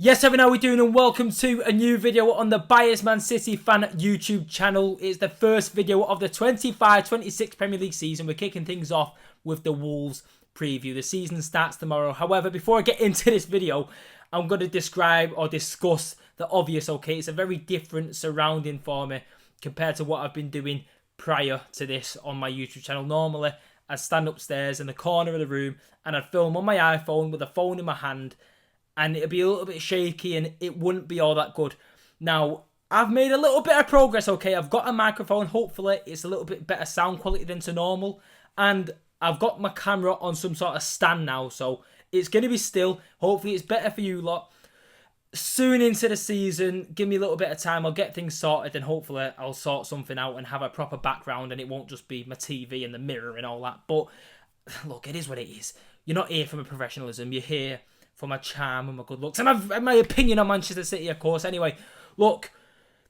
Yes, how are we doing, and welcome to a new video on the Biased Man City fan YouTube channel. It's the first video of the 25-26 Premier League season. We're kicking things off with the Wolves preview. The season starts tomorrow. However, before I get into this video, I'm going to describe or discuss the obvious, okay? It's a very different surrounding for me compared to what I've been doing prior to this on my YouTube channel. Normally, I'd stand upstairs in the corner of the room and I'd film on my iPhone with a phone in my hand, and it'd be a little bit shaky and it wouldn't be all that good. Now, I've made a little bit of progress, okay? I've got a microphone. Hopefully, it's a little bit better sound quality than to normal. And I've got my camera on some sort of stand now, so it's going to be still. Hopefully, it's better for you lot. Soon into the season, give me a little bit of time. I'll get things sorted and hopefully I'll sort something out and have a proper background and it won't just be my TV and the mirror and all that. But, look, it is what it is. You're not here for my professionalism. You're here for my charm and my good looks and my opinion on Manchester City, of course. Anyway, look,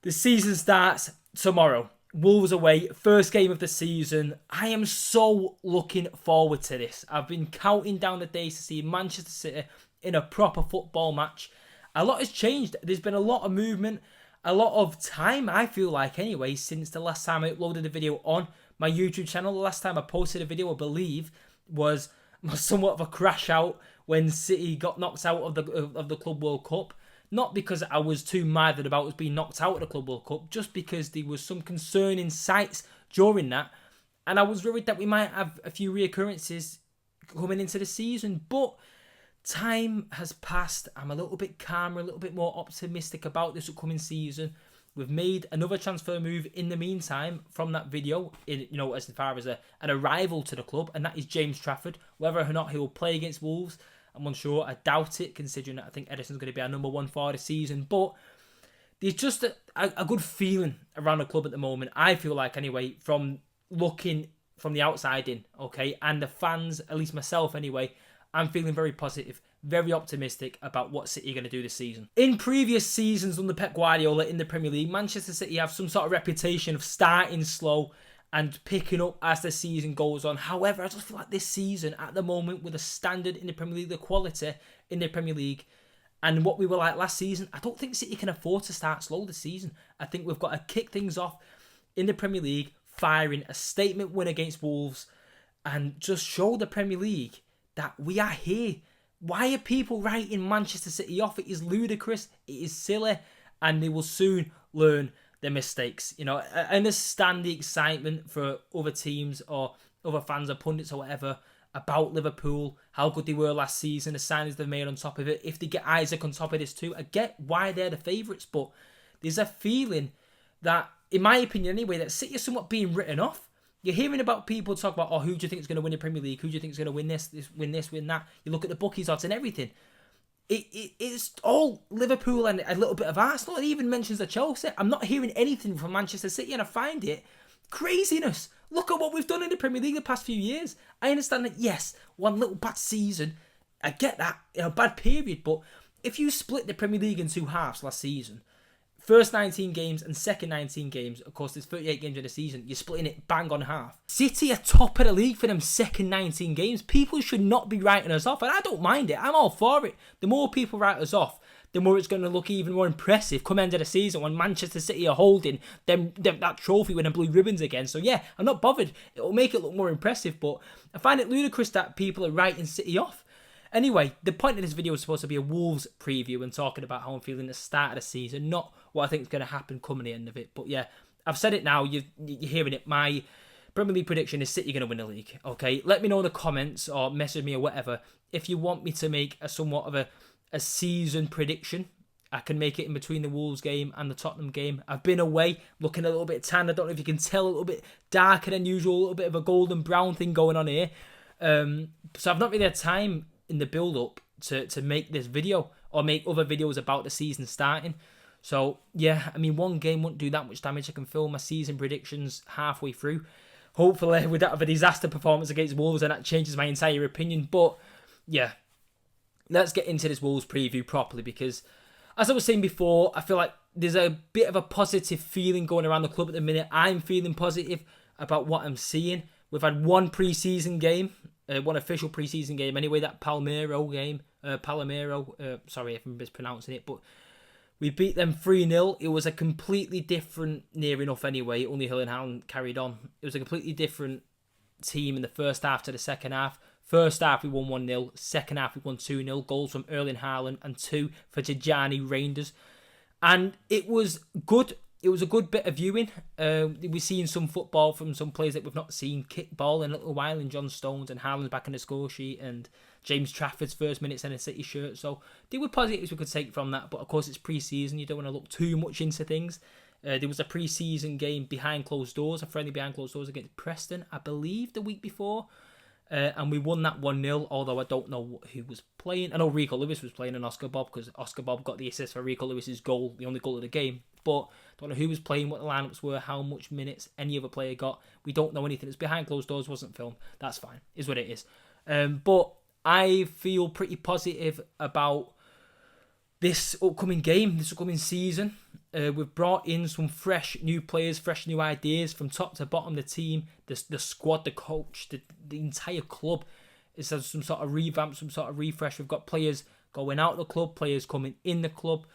the season starts tomorrow. Wolves away, first game of the season. I am so looking forward to this. I've been counting down the days to see Manchester City in a proper football match. A lot has changed. There's been a lot of movement, a lot of time, I feel like, anyway, since the last time I uploaded a video on my YouTube channel. The last time I posted a video, I believe, was somewhat of a crash out when City got knocked out of the Club World Cup. Not because I was too mithered about us being knocked out of the Club World Cup, just because there was some concerning sights during that, and I was worried that we might have a few reoccurrences coming into the season. But time has passed. I'm a little bit calmer, a little bit more optimistic about this upcoming season. We've made another transfer move in the meantime from that video, as far as an arrival to the club, and that is James Trafford. Whether or not he will play against Wolves, I'm unsure. I doubt it, considering that I think Ederson's going to be our number one for the season. But there's just a good feeling around the club at the moment, I feel like, anyway, from looking from the outside in, okay? And the fans, at least myself anyway, I'm feeling very positive, very optimistic about what City are going to do this season. In previous seasons under Pep Guardiola in the Premier League, Manchester City have some sort of reputation of starting slow and picking up as the season goes on. However, I just feel like this season, at the moment, with the standard in the Premier League, the quality in the Premier League, and what we were like last season, I don't think City can afford to start slow this season. I think we've got to kick things off in the Premier League, firing a statement win against Wolves, and just show the Premier League that we are here. Why are people writing Manchester City off? It is ludicrous, it is silly, and they will soon learn their mistakes. I understand the excitement for other teams or other fans or pundits or whatever about Liverpool, how good they were last season, the signings they've made on top of it. If they get Isaac on top of this too, I get why they're the favourites, but there's a feeling that, in my opinion anyway, that City is somewhat being written off. You're hearing about people talk about, who do you think is going to win the Premier League? Who do you think is going to win this, win that? You look at the bookies odds and everything. It's all Liverpool and a little bit of Arsenal. It even mentions the Chelsea. I'm not hearing anything from Manchester City, and I find it craziness. Look at what we've done in the Premier League the past few years. I understand that, yes, one little bad season, I get that, bad period, but if you split the Premier League in two halves last season, first 19 games and second 19 games, of course, there's 38 games in the season. You're splitting it bang on half. City are top of the league for them second 19 games. People should not be writing us off, and I don't mind it. I'm all for it. The more people write us off, the more it's going to look even more impressive come end of the season when Manchester City are holding that trophy with the blue ribbons again. So yeah, I'm not bothered. It'll make it look more impressive, but I find it ludicrous that people are writing City off. Anyway, the point of this video is supposed to be a Wolves preview and talking about how I'm feeling at the start of the season, not what I think is going to happen coming the end of it. But yeah, I've said it now, you're hearing it. My Premier League prediction is City going to win the league, okay? Let me know in the comments or message me or whatever if you want me to make a somewhat of a season prediction. I can make it in between the Wolves game and the Tottenham game. I've been away, looking a little bit tan. I don't know if you can tell, a little bit darker than usual, a little bit of a golden brown thing going on here. So I've not really had time in the build-up to make this video or make other videos about the season starting. So, yeah, one game won't do that much damage. I can film my season predictions halfway through. Hopefully, we don't have a disaster performance against Wolves and that changes my entire opinion. But, yeah, let's get into this Wolves preview properly because, as I was saying before, I feel like there's a bit of a positive feeling going around the club at the minute. I'm feeling positive about what I'm seeing. We've had one pre-season game, one official pre-season game anyway, that Palmeiro game Palomero. Sorry if I'm mispronouncing it, but we beat them 3-0. It was a completely different, near enough anyway. Only Erling Haaland carried on. It was a completely different team in the first half to the second half. First half we won 1-0. Second half we won 2-0. Goals from Erling Haaland and 2 for Tijjani Reinders. And it was good. It was a good bit of viewing. We've seen some football from some players that we've not seen kick ball in a little while, in John Stones, and Haaland's back in the score sheet, and James Trafford's first minutes in a City shirt. So there were positives we could take from that, but of course it's pre-season. You don't want to look too much into things. There was a pre-season game behind closed doors, a friendly behind closed doors against Preston, I believe the week before. And we won that 1-0, although I don't know who was playing. I know Rico Lewis was playing and Oscar Bob, because Oscar Bob got the assist for Rico Lewis's goal, the only goal of the game. But don't know who was playing, what the lineups were, how much minutes any other player got. We don't know anything. It's behind closed doors, wasn't filmed. That's fine, is what it is. But I feel pretty positive about this upcoming game, this upcoming season. We've brought in some fresh new players, fresh new ideas from top to bottom. The team, the squad, the coach, the entire club. It's some sort of revamp, some sort of refresh. We've got players going out of the club, players coming in the club.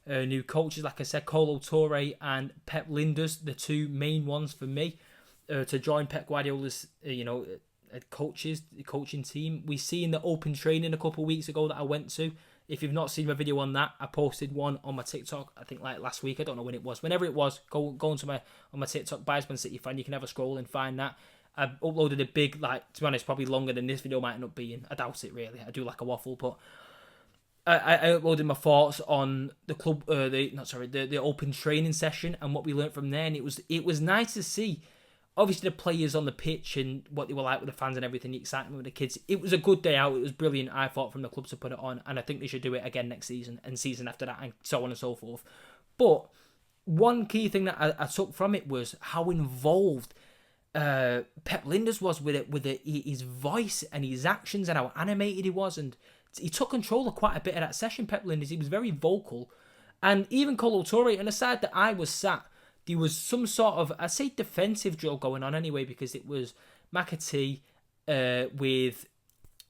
New coaches, like I said, Kolo Touré and Pep Lijnders, the two main ones for me, to join Pep Guardiola's, coaching team. We seen the open training a couple of weeks ago that I went to. If you've not seen my video on that, I posted one on my TikTok, I think like last week. I don't know when it was. Whenever it was, go onto my TikTok, Bias Man City Fan. You can have a scroll and find that. I uploaded a big, to be honest, probably longer than this video might end up being. I doubt it, really. I do like a waffle, but I uploaded my thoughts on the club, the open training session and what we learned from there. And it was nice to see, obviously, the players on the pitch and what they were like with the fans and everything, the excitement with the kids. It was a good day out. It was brilliant, I thought, from the club to put it on. And I think they should do it again next season and season after that and so on and so forth. But one key thing that I took from it was how involved Pep Lijnders was with it, his voice and his actions and how animated he was. And he took control of quite a bit of that session, Pep Lijnders. He was very vocal. And even Kolo Touré, and the side that I was sat, there was some sort of, I'd say, defensive drill going on anyway, because it was McAtee with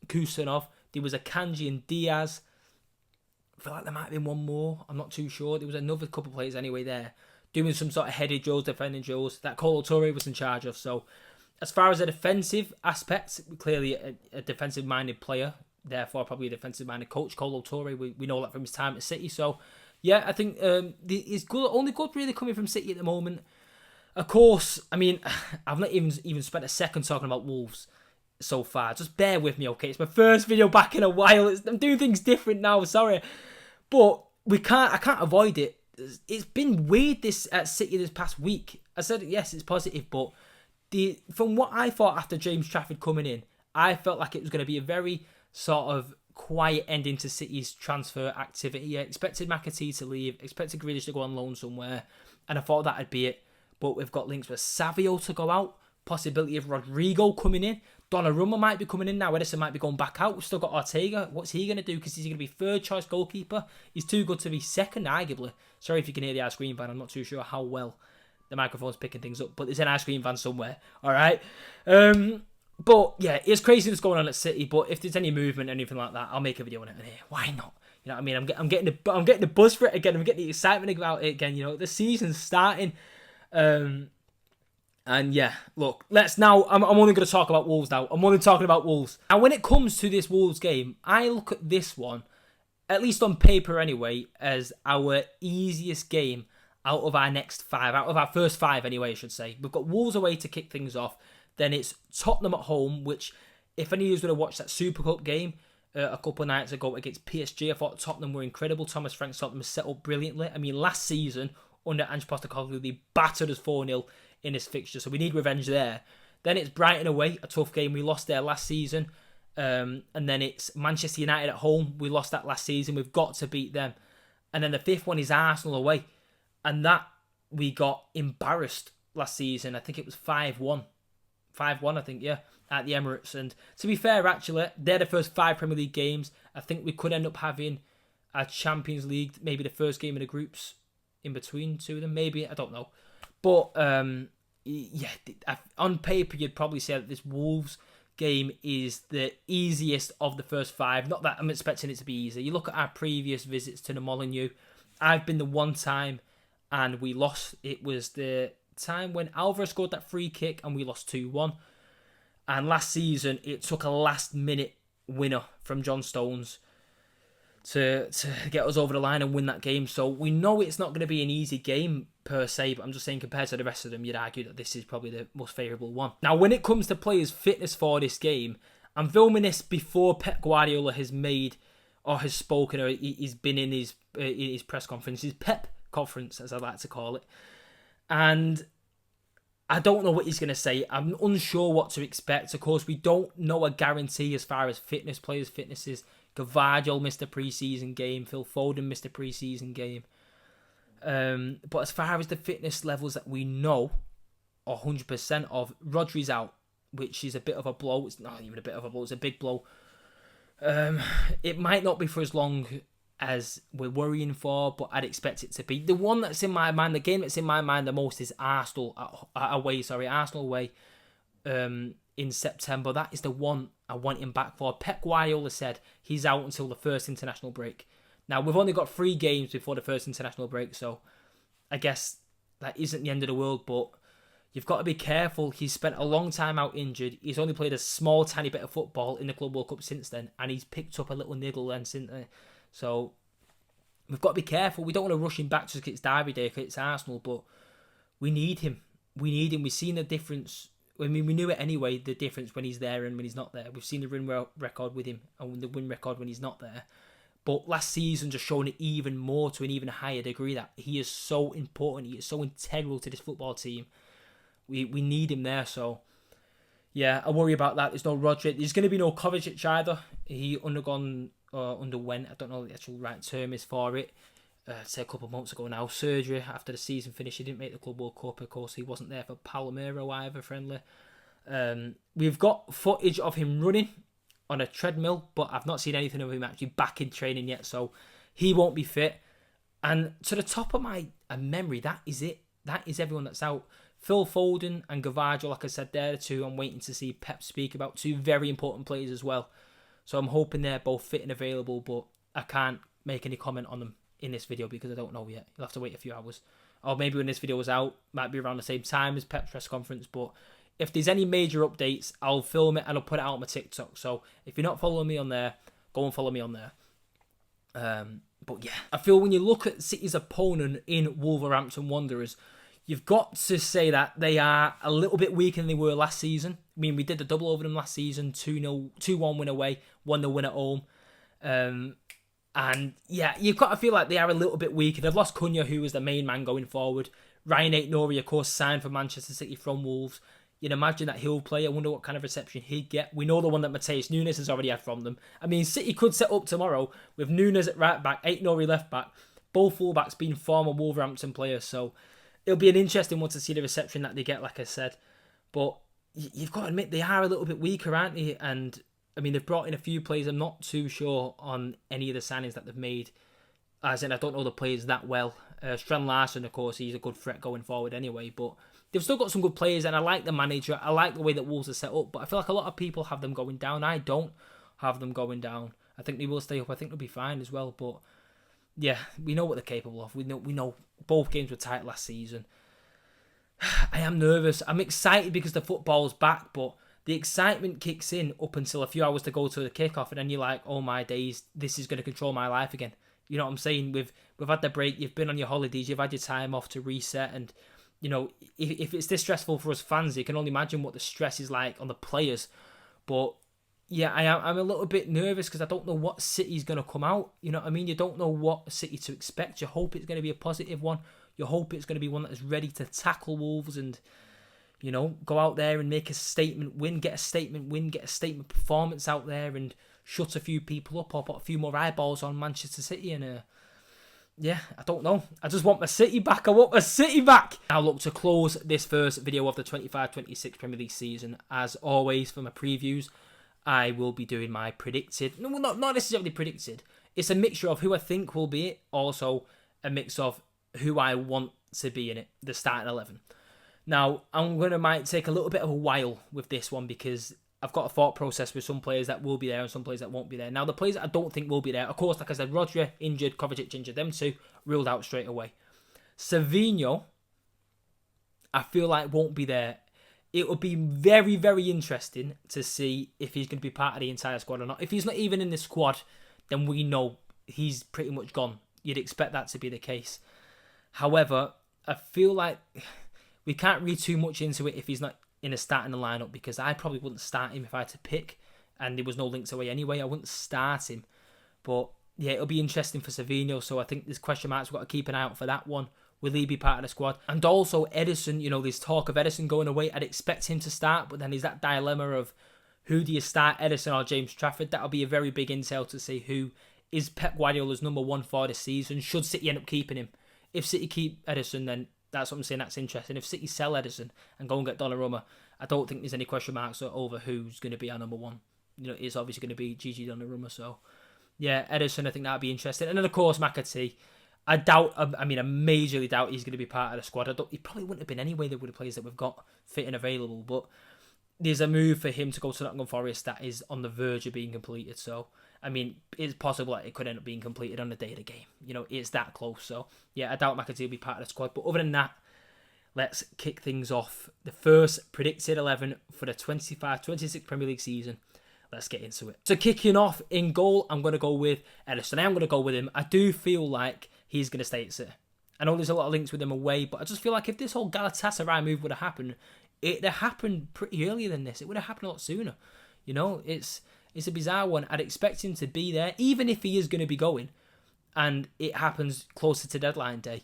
Kusanov. There was a Kanji and Diaz. I feel like there might have been one more. I'm not too sure. There was another couple of players anyway there doing some sort of headed drills, defending drills that Kolo Touré was in charge of. So as far as a defensive aspect, clearly a defensive-minded player, therefore probably a defensive-minded coach, Kolo Touré. We know that from his time at City. So yeah, I think it's good. Only good really coming from City at the moment. Of course, I mean, I've not even spent a second talking about Wolves so far. Just bear with me, okay? It's my first video back in a while. I'm doing things different now. Sorry, but I can't avoid it. It's been weird at City this past week. I said yes, it's positive, but from what I thought after James Trafford coming in, I felt like it was going to be a very sort of quiet ending to City's transfer activity. I expected McAtee to leave, expected Grealish to go on loan somewhere, and I thought that'd be it. But we've got links with Savio to go out, possibility of Rodrigo coming in, Donnarumma might be coming in now, Edison might be going back out. We've still got Ortega. What's he going to do? Because he's going to be third choice goalkeeper. He's too good to be second, arguably. Sorry if you can hear the ice cream van. I'm not too sure how well the microphone's picking things up, but there's an ice cream van somewhere. All right. But yeah, it's crazy what's going on at City. But if there's any movement or anything like that, I'll make a video on it. And why not? You know what I mean? I'm getting the buzz for it again. I'm getting the excitement about it again. You know, the season's starting. And yeah, look, I'm only going to talk about Wolves now. I'm only talking about Wolves. And when it comes to this Wolves game, I look at this one, at least on paper anyway, as our easiest game out of our next 5, out of our first 5 anyway, I should say. We've got Wolves away to kick things off. Then it's Tottenham at home, which, if any of you would have watched that Super Cup game a couple of nights ago against PSG, I thought Tottenham were incredible. Thomas Frank's Tottenham was set up brilliantly. I mean, last season, under Ange Postecoglou, they battered us 4-0 in this fixture, so we need revenge there. Then it's Brighton away, a tough game. We lost there last season. And then it's Manchester United at home. We lost that last season. We've got to beat them. And then the 5th one is Arsenal away. And that we got embarrassed last season. I think it was 5-1. 5-1, I think, yeah, at the Emirates. And to be fair, actually, they're the first 5 Premier League games. I think we could end up having a Champions League, maybe the first game of the groups in between 2 of them, maybe, I don't know. But, yeah, on paper, you'd probably say that this Wolves game is the easiest of the first 5. Not that I'm expecting it to be easy. You look at our previous visits to the Molineux. I've been the one time and we lost. It was the time when Alvarez scored that free kick and we lost 2-1. And last season, it took a last-minute winner from John Stones to get us over the line and win that game. So we know it's not going to be an easy game per se, but I'm just saying compared to the rest of them, you'd argue that this is probably the most favourable one. Now, when it comes to players' fitness for this game, I'm filming this before Pep Guardiola has made or has spoken or he's been in his press conference, his Pep conference, as I like to call it. And I don't know what he's going to say. I'm unsure what to expect. Of course, we don't know a guarantee as far as players' fitnesses. Gvardiol missed a pre-season game. Phil Foden missed a pre-season game. But as far as the fitness levels that we know, 100% of, Rodri's out, which is a bit of a blow. It's not even a bit of a blow. It's a big blow. It might not be for as long as we're worrying for, but I'd expect it to be. The one that's in my mind, the game that's in my mind the most is Arsenal away in September. That is the one I want him back for. Pep Guardiola said he's out until the first international break. Now, we've only got 3 games before the first international break, so I guess that isn't the end of the world, but you've got to be careful. He's spent a long time out injured. He's only played a small, tiny bit of football in the Club World Cup since then, and he's picked up a little niggle then since then. So we've got to be careful. We don't want to rush him back just because it's Derby Day, because it's Arsenal, but we need him. We need him. We've seen the difference. I mean, we knew it anyway, the difference when he's there and when he's not there. We've seen the win record with him and the win record when he's not there. But last season just shown it even more to an even higher degree that he is so important. He is so integral to this football team. We need him there. So, yeah, I worry about that. There's no Rodri. There's going to be no Kovacic either. He underwent, I don't know what the actual right term is for it. Say a couple of months ago now, surgery after the season finished. He didn't make the Club World Cup. Of course, he wasn't there for Palomero either, friendly. We've got footage of him running on a treadmill, but I've not seen anything of him actually back in training yet, so he won't be fit. And to the top of my memory, that is it. That is everyone that's out. Phil Foden and Gvardiol, like I said, they're the 2 I'm waiting to see Pep speak about. 2 very important players as well. So I'm hoping they're both fit and available, but I can't make any comment on them in this video because I don't know yet. You'll have to wait a few hours. Or maybe when this video was out, might be around the same time as Pep's press conference, but if there's any major updates, I'll film it and I'll put it out on my TikTok. So if you're not following me on there, go and follow me on there. But yeah, I feel when you look at City's opponent in Wolverhampton Wanderers, you've got to say that they are a little bit weaker than they were last season. I mean, we did the double over them last season, 2-1 win away, 1-0 win at home. And yeah, you've got to feel like they are a little bit weaker. They've lost Cunha, who was the main man going forward. Ryan Aït-Nouri, of course, signed for Manchester City from Wolves. You'd imagine that he'll play. I wonder what kind of reception he'd get. We know the one that Matheus Nunes has already had from them. I mean, City could set up tomorrow with Nunes at right back, Aït-Nouri left back, both fullbacks being former Wolverhampton players. So it'll be an interesting one to see the reception that they get, like I said. But you've got to admit, they are a little bit weaker, aren't they? And I mean, they've brought in a few players. I'm not too sure on any of the signings that they've made. As in, I don't know the players that well. Strand Larsen, of course, he's a good threat going forward anyway. But they've still got some good players, and I like the manager. I like the way that Wolves are set up. But I feel like a lot of people have them going down. I don't have them going down. I think they will stay up. I think they'll be fine as well. But yeah, we know what they're capable of. We know both games were tight last season. I am nervous. I'm excited because the football's back, but the excitement kicks in up until a few hours to go to the kickoff, and then you're like, oh my days, this is going to control my life again. You know what I'm saying? We've had the break, you've been on your holidays, you've had your time off to reset, and you know, if it's this stressful for us fans, you can only imagine what the stress is like on the players. But yeah, I'm a little bit nervous because I don't know what City's going to come out. You know what I mean? You don't know what City to expect. You hope it's going to be a positive one. You hope it's going to be one that is ready to tackle Wolves and, you know, go out there and make a statement win, get a statement performance out there and shut a few people up or put a few more eyeballs on Manchester City. And yeah, I don't know. I just want my City back. I want my City back. Now look, to close this first video of the 25-26 Premier League season, as always for my previews, I will be doing my predicted, no, not necessarily predicted. It's a mixture of who I think will be it, also a mix of who I want to be in it, the starting 11. Now, might take a little bit of a while with this one because I've got a thought process with some players that will be there and some players that won't be there. Now, the players that I don't think will be there, of course, like I said, Rodri injured, Kovacic injured, them two ruled out straight away. Savinho, I feel like won't be there. It would be very, very interesting to see if he's going to be part of the entire squad or not. If he's not even in the squad, then we know he's pretty much gone. You'd expect that to be the case. However, I feel like we can't read too much into it if he's not in a starting lineup, because I probably wouldn't start him if I had to pick, and there was no links away anyway. I wouldn't start him. But yeah, it'll be interesting for Savinho, so I think there's question marks. We've got to keep an eye out for that one. Will he be part of the squad? And also Ederson, there's talk of Ederson going away. I'd expect him to start, but then there's that dilemma of who do you start, Ederson or James Trafford? That'll be a very big intel to see who is Pep Guardiola's number one for the season. Should City end up keeping him? If City keep Ederson, then that's what I'm saying, that's interesting. If City sell Ederson and go and get Donnarumma, I don't think there's any question marks over who's going to be our number one. It's obviously going to be Gigi Donnarumma. So, yeah, Ederson, I think that'd be interesting. And then, of course, McAtee. I majorly doubt he's going to be part of the squad. He probably wouldn't have been anyway with the players that we've got fit and available. But there's a move for him to go to Nottingham Forest that is on the verge of being completed. So, it's possible that it could end up being completed on the day of the game. It's that close. So, yeah, I doubt McAtee will be part of the squad. But other than that, let's kick things off. The first predicted 11 for the 25-26 Premier League season. Let's get into it. So, kicking off in goal, I'm going to go with Ederson. I'm going to go with him. I do feel like he's going to stay at City. I know there's a lot of links with him away, but I just feel like if this whole Galatasaray move would have happened, it'd have happened pretty earlier than this. It would have happened a lot sooner. It's a bizarre one. I'd expect him to be there, even if he is going to be going, and it happens closer to deadline day.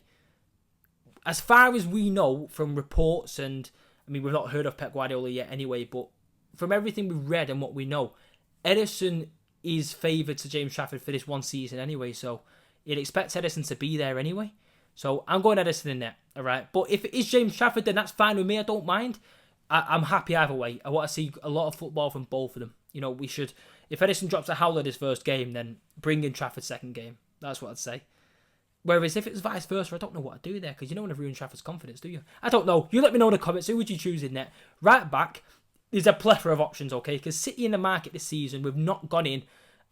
As far as we know from reports, and we've not heard of Pep Guardiola yet anyway, but from everything we've read and what we know, Ederson is favoured to James Trafford for this one season anyway, so you'd expect Ederson to be there anyway. So I'm going Ederson in there, all right? But if it is James Trafford, then that's fine with me. I don't mind. I'm happy either way. I want to see a lot of football from both of them. We should, if Ederson drops a howler this first game, then bring in Trafford's second game. That's what I'd say. Whereas if it's vice versa, I don't know what I'd do there, because you don't want to ruin Trafford's confidence, do you? I don't know. You let me know in the comments. Who would you choose in there? Right back, there's a plethora of options, okay? Because City in the market this season, we've not gone in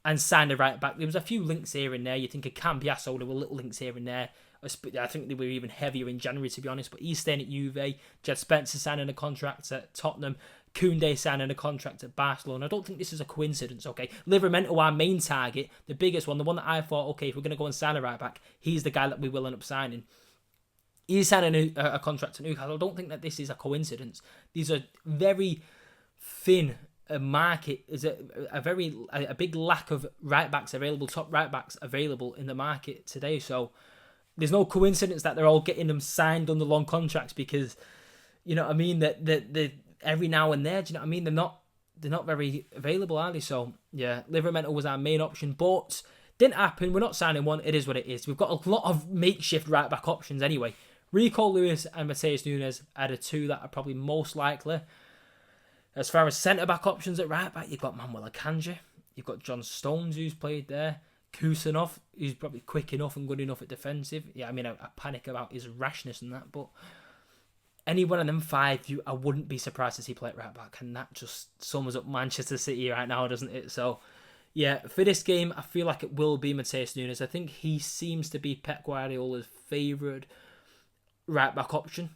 and signed a right back. There was a few links here and there. You think of Cambiasso, there were little links here and there. I think they were even heavier in January, to be honest. But he's staying at Juve. Jed Spencer signing a contract at Tottenham. Koundé signing a contract at Barcelona. I don't think this is a coincidence, okay? Livramento, our main target, the biggest one, the one that I thought, okay, if we're going to go and sign a right back, he's the guy that we will end up signing. He's signing a contract at Newcastle. I don't think that this is a coincidence. These are very thin market. Is a big lack of right backs available, top right backs available in the market today. So there's no coincidence that they're all getting them signed under long contracts, because that every now and there, do you know what I mean? They're not very available, are they? So yeah, Livramento was our main option, but didn't happen. We're not signing one. It is what it is. We've got a lot of makeshift right back options anyway. Rico Lewis and Matheus Nunes are the two that are probably most likely. As far as centre-back options at right-back, you've got Manuel Akanji. You've got John Stones, who's played there. Kusanov, who's probably quick enough and good enough at defensive. Yeah, I panic about his rashness and that, but any one of them five, I wouldn't be surprised to see play at right-back, and that just sums up Manchester City right now, doesn't it? So, yeah, for this game, I feel like it will be Matheus Nunes. I think he seems to be Pep Guardiola's favoured right-back option,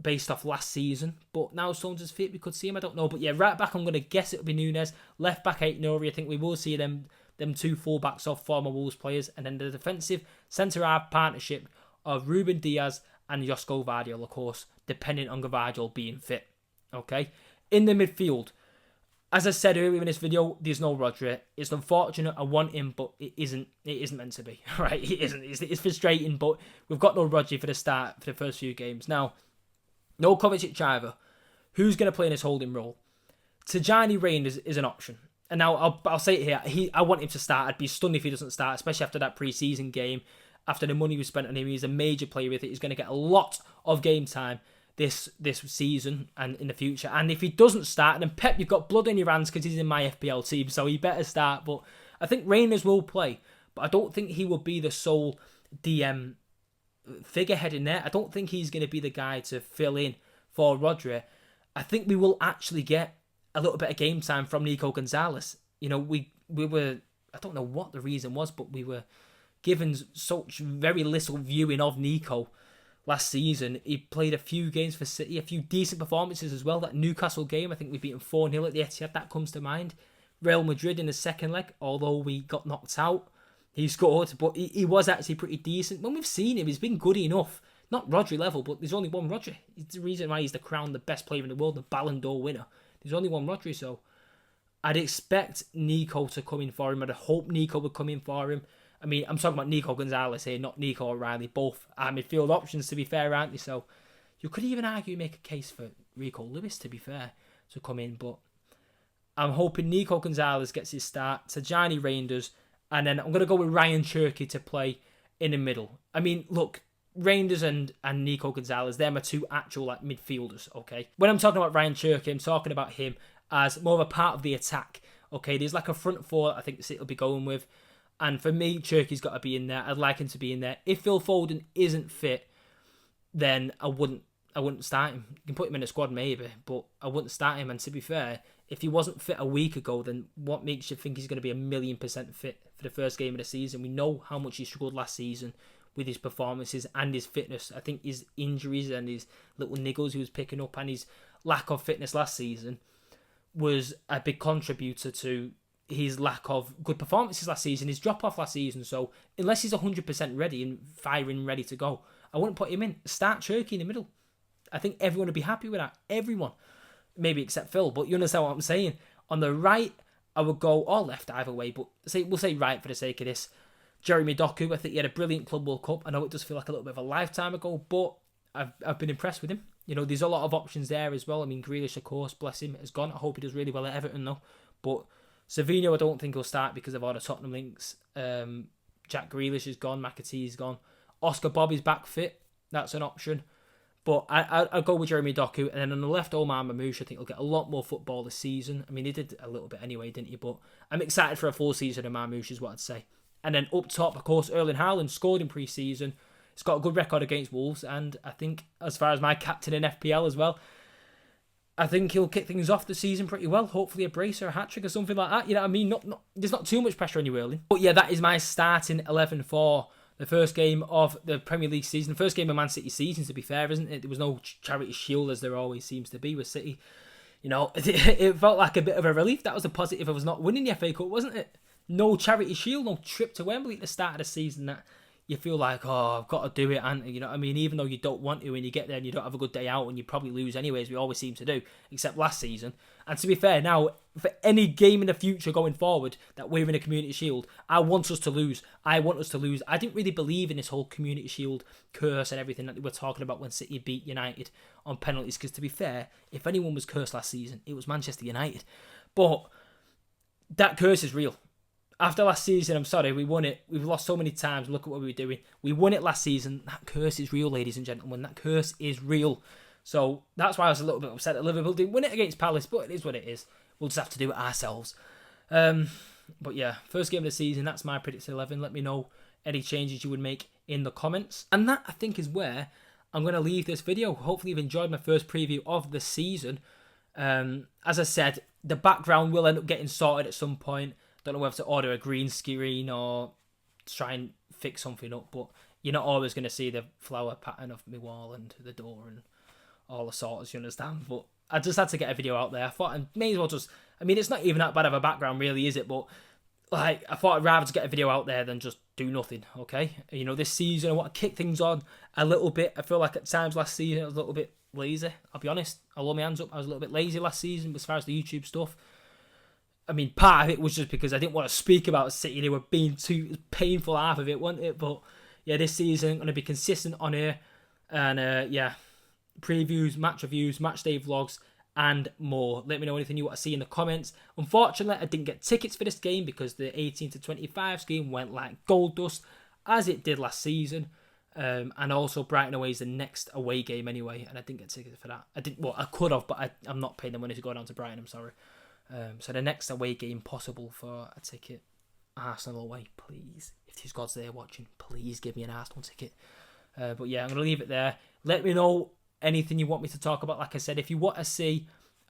based off last season, but now Stones is fit, we could see him, I don't know. But yeah, right back, I'm going to guess it'll be Nunes. Left back, Aït-Nouri. I think we will see them two full backs off former Wolves players, and then the defensive centre-half partnership of Ruben Diaz and Josko Gvardiol, of course, depending on Gvardiol being fit. Okay, in the midfield, as I said earlier in this video, there's no Rodri. It's unfortunate. I want him, but it isn't meant to be. Right, it isn't. It's frustrating, but we've got no Rodri for the first few games now. No Kovacic either. Who's going to play in his holding role? Tijjani Reinders is an option. And now I'll say it here. I want him to start. I'd be stunned if he doesn't start, especially after that pre-season game. After the money we spent on him, he's a major player with it. He's going to get a lot of game time this season and in the future. And if he doesn't start, then Pep, you've got blood in your hands because he's in my FPL team, so he better start. But I think Reinders will play, but I don't think he will be the sole DM figurehead in there. I don't think he's going to be the guy to fill in for Rodri. I think we will actually get a little bit of game time from Nico Gonzalez. You know, we were, I don't know what the reason was, but we were given such very little viewing of Nico last season. He played a few games for City, a few decent performances as well. That Newcastle game, I think we beat him 4-0 at the Etihad, that comes to mind. Real Madrid in the second leg, although we got knocked out, he scored, but he was actually pretty decent. When we've seen him, he's been good enough. Not Rodri level, but there's only one Rodri. It's the reason why he's the crowned the best player in the world, the Ballon d'Or winner. There's only one Rodri, so I'd expect Nico to come in for him. I'd hope Nico would come in for him. I mean, I'm talking about Nico Gonzalez here, not Nico O'Reilly. Both are midfield options, to be fair, aren't they? So you could even argue, make a case for Rico Lewis, to be fair, to come in. But I'm hoping Nico Gonzalez gets his start, Tajani Reinders, and then I'm going to go with Ryan Cherky to play in the middle. I mean, look, Reinders and Nico Gonzalez, they're my two actual like midfielders, okay? When I'm talking about Ryan Cherky, I'm talking about him as more of a part of the attack, okay? There's like a front four I think City will be going with. And for me, Cherky's got to be in there. I'd like him to be in there. If Phil Foden isn't fit, then I wouldn't start him. You can put him in a squad maybe, but I wouldn't start him. And to be fair, if he wasn't fit a week ago, then what makes you think he's going to be 1,000,000% fit for the first game of the season? We know how much he struggled last season with his performances and his fitness. I think his injuries and his little niggles he was picking up and his lack of fitness last season was a big contributor to his lack of good performances last season, his drop-off last season. So unless he's 100% ready and firing ready to go, I wouldn't put him in. Start Cherky in the middle. I think everyone would be happy with that. Everyone. Maybe except Phil, but you understand what I'm saying. On the right, I would go, or left either way, but we'll say right for the sake of this. Jeremy Doku, I think he had a brilliant Club World Cup. I know it does feel like a little bit of a lifetime ago, but I've been impressed with him. You know, there's a lot of options there as well. I mean, Grealish, of course, bless him, has gone. I hope he does really well at Everton, though. But Savinho, I don't think he'll start because of all the Tottenham links. Jack Grealish is gone. McAtee's gone. Oscar Bobby's back fit. That's an option. But I'll go with Jeremy Doku. And then on the left, Omar Mamouche, I think he'll get a lot more football this season. I mean, he did a little bit anyway, didn't he? But I'm excited for a full season of Mamouche is what I'd say. And then up top, of course, Erling Haaland scored in pre-season. He's got a good record against Wolves. And I think, as far as my captain in FPL as well, I think he'll kick things off the season pretty well. Hopefully a brace or a hat-trick or something like that. You know what I mean? There's not too much pressure on you, Erling. But yeah, that is my starting 11 for the first game of the Premier League season. The first game of Man City season, to be fair, isn't it? There was no Charity Shield, as there always seems to be with City. You know, it felt like a bit of a relief. That was a positive of us not winning the FA Cup, wasn't it? No Charity Shield, no trip to Wembley at the start of the season. That you feel like, oh, I've got to do it, and you know what I mean? Even though you don't want to, and you get there and you don't have a good day out, and you probably lose anyways, we always seem to do, except last season. And to be fair, now, for any game in the future going forward that we're in a Community Shield, I want us to lose. I want us to lose. I didn't really believe in this whole Community Shield curse and everything that they were talking about when City beat United on penalties, because to be fair, if anyone was cursed last season, it was Manchester United. But that curse is real. After last season, I'm sorry, we won it. We've lost so many times. Look at what we were doing. We won it last season. That curse is real, ladies and gentlemen. That curse is real. So that's why I was a little bit upset that Liverpool didn't win it against Palace, but it is what it is. We'll just have to do it ourselves. But yeah, first game of the season, that's my predicted 11. Let me know any changes you would make in the comments. And that, I think, is where I'm going to leave this video. Hopefully you've enjoyed my first preview of the season. As I said, the background will end up getting sorted at some point. Don't know whether to order a green screen or try and fix something up, but you're not always going to see the flower pattern of my wall and the door and all the sorts, you understand? But I just had to get a video out there. I thought I may as well just, I mean, it's not even that bad of a background really, is it? But like, I thought I'd rather just get a video out there than just do nothing, okay? You know, this season I want to kick things on a little bit. I feel like at times last season I was a little bit lazy, I'll be honest. I'll hold my hands up. I was a little bit lazy last season as far as the YouTube stuff. I mean, part of it was just because I didn't want to speak about City. They were being too painful, half of it, wasn't it? But yeah, this season I'm going to be consistent on here. And yeah, previews, match reviews, match day vlogs, and more. Let me know anything you want to see in the comments. Unfortunately, I didn't get tickets for this game because the 18 to 25 scheme went like gold dust, as it did last season. And also Brighton away is the next away game anyway, and I didn't get tickets for that. I could have, but I'm not paying the money to go down to Brighton, I'm sorry. So the next away game possible for a ticket, Arsenal away, please. If these gods there watching, please give me an Arsenal ticket. But yeah, I'm going to leave it there. Let me know anything you want me to talk about. Like I said, if you want to see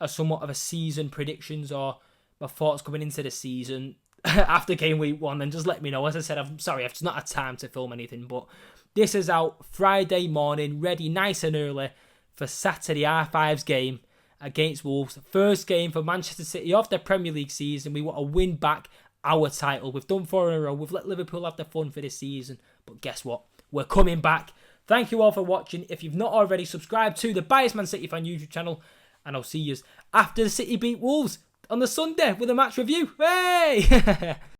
somewhat of a season predictions or my thoughts coming into the season after game week 1, then just let me know. As I said, I'm sorry, I've just not had time to film anything, but this is out Friday morning, ready nice and early for Saturday R5's game against Wolves. First game for Manchester City of the Premier League season. We want to win back our title. We've done 4 in a row. We've let Liverpool have the fun for this season. But guess what? We're coming back. Thank you all for watching. If you've not already, subscribe to the Biased Man City Fan YouTube channel. And I'll see you after the City beat Wolves on the Sunday with a match review. Hey!